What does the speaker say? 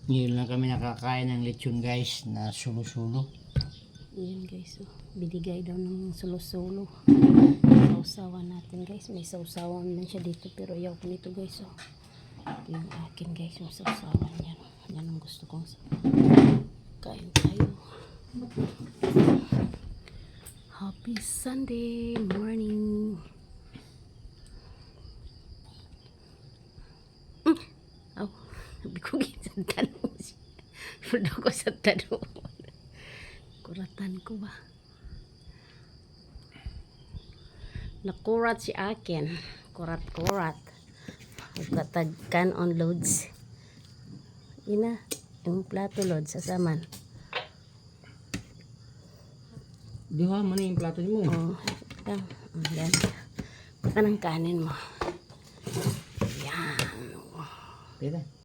Ngayon lang kami nakakain ng lechon guys na sulo-sulo. Ayan guys, oh. Binigay daw ng sulo-sulo. Sausawan natin guys. May sausawan man siya dito pero ayaw ko nito guys. Oh. Ito yung akin guys, yung sausawan yan. Yan ang gusto kong kain tayo. Happy Sunday morning. Oh, sabi ko ginsan tanong siya. Pwede ko sa tanong. Kuratan ko ba? Nakurat si akin. Kurat-kurat. Katagkan on loads. Ina, yung plato loads sa saman. Di ha, mana yung plato mo? Oh, yan. Yan. Baka ng kanin mo. Yan. Pwede.